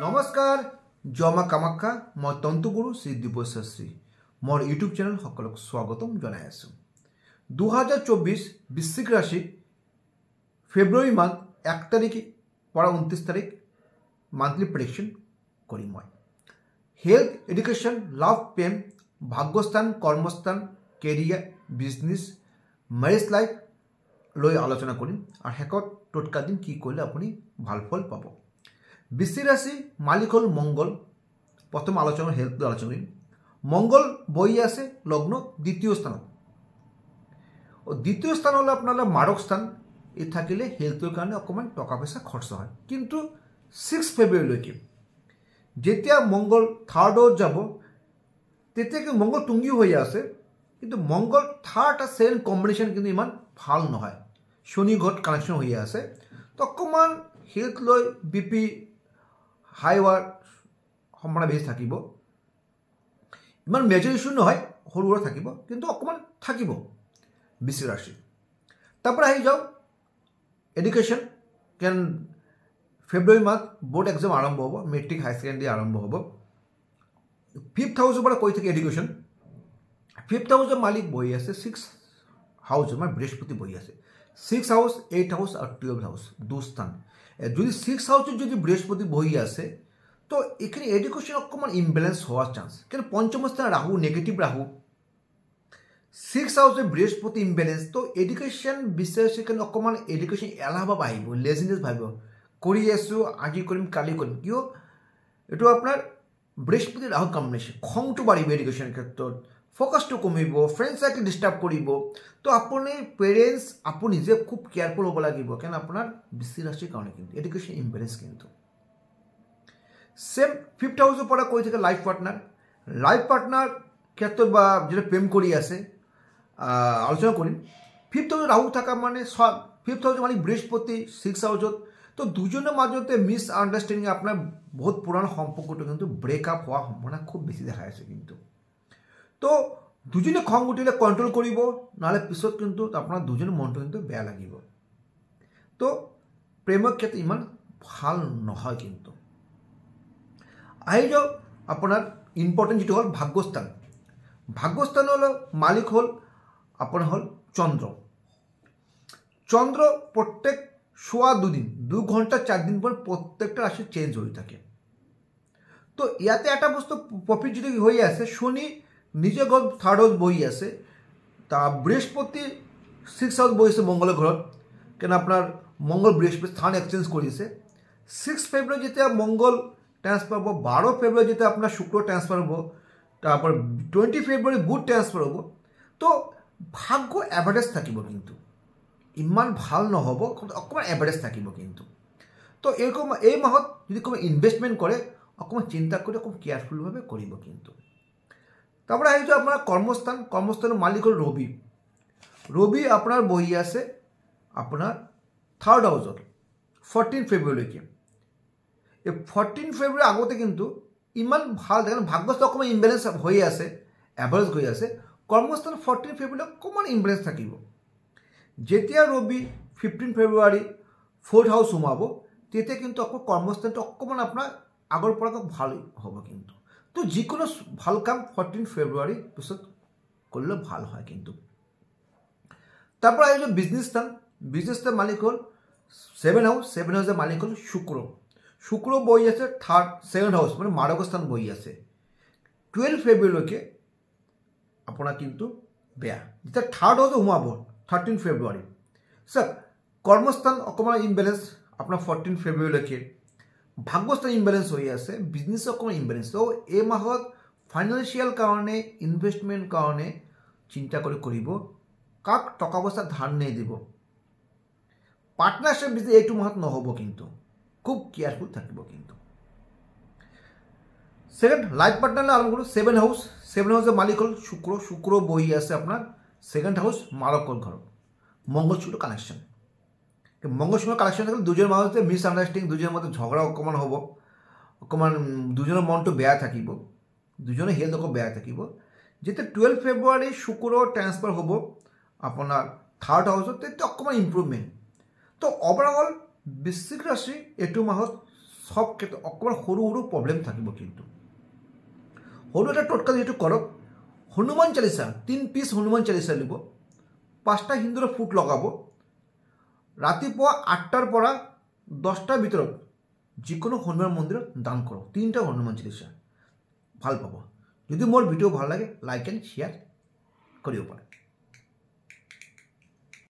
নমস্কাৰ জমা কামাখ্যা মই তন্তুগুৰু শ্ৰী দিব্যশ্ৰী মোৰ ইউটিউব চেনেল সকলক স্বাগতম জনাই আছো 2024 বৃশ্চিক ৰাশি ফেব্ৰুৱাৰী মাহ 1 তাৰিখ পৰা 29 তাৰিখ মান্থলি প্ৰেডিকশন কৰিম মই হেলথ এডুকেশ্যন লাভ প্ৰেম ভাগ্যস্থান কৰ্মস্থান কেৰিয়াৰ বিজনেছ মেৰেজ লাইফ লৈ আলোচনা কৰিম আৰু শেষত টোটকা দিন কি কৰিলে আপুনি ভাল ফল পাব বৃশ্চিক ৰাশি মালিক হল মঙ্গল প্রথম আলোচনা হেলথ আলোচনা করি মঙ্গল বই আছে লগ্ন দ্বিতীয় স্থান ও দ্বিতীয় স্থান হলো আপনার মারক স্থান এই থাকিলে হেলথের কারণে অকমান টাকা পয়সা খরচ হয় কিন্তু 6 ফেব্রুয়ারিলৈকে যেতিয়া মঙ্গল থার্ড হাউস যাব তেতিয়া কি মঙ্গল তুঙ্গি হয়ে আছে কিন্তু মঙ্গল থার্ড আর সেকেন্ড কম্বিনেশন কিন্তু ইমান ভাল নহয় শনি ঘট কানেকশন হয়ে আছে তো অকমান হেলথ লৈ বিপি হাই হোৱাৰ সম্ভাৱনা বেছি থাকিব ইমান মেজৰ ইস্যু নহয় সৰু সৰু থাকিব কিন্তু অকমান থাকিব বৃশ্চিক ৰাশি তাৰপৰা আহি যাওঁ এডুকেশ্যন কেন ফেব্ৰুৱাৰী মাহ বোৰ্ড এক্সাম আৰম্ভ হ'ব মেট্ৰিক হাই ছেকেণ্ডেৰী আৰম্ভ হ'ব 5th হাউচৰ পৰা কৈ থাকে এডুকেশ্যন 5th হাউচৰ মালিক বহি আছে 6 হাউচ মানে বৃহস্পতি বহি আছে 6 হাউচ 8 হাউচ আর 12 হাউস দু স্থান যদি 6 হাউসে যদি বৃহস্পতি বহি আছে তো এখানে এডুকেশন অকমান ইমব্যালেন্স হওয়ার চান্স কেন পঞ্চম স্থানে রাহু নেগেটিভ রাহু 6 হাউসে বৃহস্পতি ইমব্যালেন্স তো এডুকেশন বিশেষ এখানে অকমান এডুকেশন এলাহাভাব আহিব লেজিনেস ভাবিব কৰি আছো আজি কৰিম কালি কৰিম কিয় এটো আপনাৰ বৃহস্পতি ৰাহু কম্বিনেশন খংটো বাড়িব এডুকেশন ক্ষেত্ৰত ফোকাসটো কমিব ফ্ৰেন্ড সাৰ্কেল ডিস্টাৰ্ব কৰিব তো আপনি পেরেন্টস আপনি নিজে খুব কেয়ারফুল হব লাগিব কেন আপনার বৃশ্চিক রাশির কারণে কিন্তু এডুকেশন ইমব্যালেন্স কিন্তু সেম 5th হাউসের পৰা কৈ থাকে লাইফ পাৰ্টনাৰ ক্ষেত্ৰত বা যেটা প্ৰেম কৰি আছে আলোচনা কৰিম 5th হাউসে রাহু থাকা মানে 5th হাউসে মানে বৃহস্পতি 6 হাউসত তো দুজনের মাজতে মিস আন্ডারস্ট্যান্ডিং আপনার বহুত পুরানো সম্পর্কটো কিন্তু ব্রেকআপ হওয়ার সম্ভাবনা খুব বেশি দেখা আছে কিন্তু তো দুজনে খং উঠিলে কন্ট্রোল কৰিব নালে পিছত কিন্তু আপনার দুজনের মনটো কিন্তু বেয়া লাগিব তো প্রেমের ক্ষেত্রে ইমান ভাল নহয় কিন্তু আহি যাও আপনার ইম্পর্টেন্ট যেটা হল ভাগ্যস্থান হল মালিক হল আপনার হল চন্দ্র প্রত্যেক সোয়া 2 দিন 2 ঘন্টা 4 দিন পর প্রত্যেকটা রাশি চেঞ্জ হয়ে থাকে তো ইয়াতে একটা বস্তু প্রফিট যদি হয়ে আছে শনি নিজে ঘর থার্ড হাউস বহি আছে তা বৃহস্পতি 6 হাউস বহিছে মঙ্গলের ঘরত কেন আপনার মঙ্গল বৃহস্পতি স্থান এক্সচেঞ্জ করেছে 6 ফেব্রুয়ারি যেতিয়া মঙ্গল ট্রান্সফার হব 12 ফেব্রুয়ারি যেতিয়া আপনার শুক্র ট্রান্সফার হব তারপর 20 ফেব্রুয়ারি বুধ ট্রান্সফার হব তো ভাগ্য এভারেজ থাকিব কিন্তু ইমান ভাল নহব অকমান এভারেজ থাকিব কিন্তু তো এরকম এই মাহত যদি কোনো ইনভেস্টমেন্ট করে অকমান চিন্তা করে খুব কেয়ারফুলভাবে করিব কিন্তু তারপরে আহি যাও আপনার কর্মস্থানের মালিক হল রবি আপনার বহি আছে আপনার থার্ড হাউসত 14 ফেব্রুয়ারিলৈকে এই 14 ফেব্রুয়ারি আগতে কিন্তু ইমান ভাল দেখেন ভাগ্যস্থ অকমান ইমব্যালেন্স হয়ে আছে এভারেজ হয়ে আছে কর্মস্থান 14 ফেব্রুয়ারি অকমান ইমব্যালেন্স থাকিব যেতিয়া রবি 15 ফেব্রুয়ারি 4th হাউস সোমাব তেতিয়া কিন্তু আকৌ কর্মস্থানটো অকমান আপনার আগৰ পৰা ভাল হ'ব কিন্তু তো যিকোনো ভাল কাম 14 ফেব্রুয়ারি পিছত করলে ভাল হয় কিন্তু তারপর আই যে বিজনেস স্থান মালিক হল 7 হাউসের মালিক হল শুক্র বই আছে 7 হাউস মানে মারক স্থান বই আছে 12 ফেব্রুয়ারিলৈকে আপনার কিন্তু বেয়া যেটা থার্ড হাউসে সোমাব 13 ফেব্রুয়ারি স্যার কর্মস্থান অকমান ইমব্যালেন্স আপনার 14 ফেব্রুয়ারিলৈকে ভাগ্যস্থান ইমব্যালেন্স হয়ে আছে বিজনেস অকমান ইমব্যালেন্স তো এই মাহত ফাইনান্সিয়াল কারণে ইনভেস্টমেন্ট কারণে চিন্তা করে করিব কাক টকা পয়সা ধার নিয়ে দিব পার্টনারশিপ বিজনেস এইটো মাহত নহব কিন্তু খুব কেয়ারফুল থাকিব কিন্তু সেকেন্ড লাইফ পার্টনার আরম্ভ করো 7 হাউসের মালিক হল শুক্র বহি আছে আপনার 2nd হাউস মারকর ঘর মঙ্গল শুক্র কানেকশন মঙ্গল শুক্র কানেকশন থাকলে দুজনের মধ্যে মিস আন্ডারস্ট্যান্ডিং দুজনের মধ্যে ঝগড়া অকমান হব অকমান দুজনের মনটো বেয়া থাকিব দুজনের হেলথ অকমান বেয়া থাকিব যেতিয়া 12 ফেব্রুয়ারি শুক্র ট্রান্সফার হব আপনার থার্ড হাউসত তেতিয়া অকমান ইম্প্রুভমেন্ট তো ওভারঅল বৃশ্চিক রাশি এইটো মাহত সব ক্ষেত্ৰত অকণমান সৰু সৰু প্ৰব্লেম থাকিব। কিন্তু সৰু এটা টোটকা যিহেতু কৰক, হনুমান চালিচা 3 পিচ হনুমান চালিচা লিব, 5টা সিন্দুৰৰ ফুট লগাব, ৰাতিপুৱা 8টাৰ পৰা 10টাৰ ভিতৰত যিকোনো হনুমান মন্দিৰত দান কৰক। 3টা হনুমান চালিচা ভাল পাব। যদি মোৰ ভিডিঅ' ভাল লাগে লাইক এণ্ড শ্বেয়াৰ কৰিব পাৰে।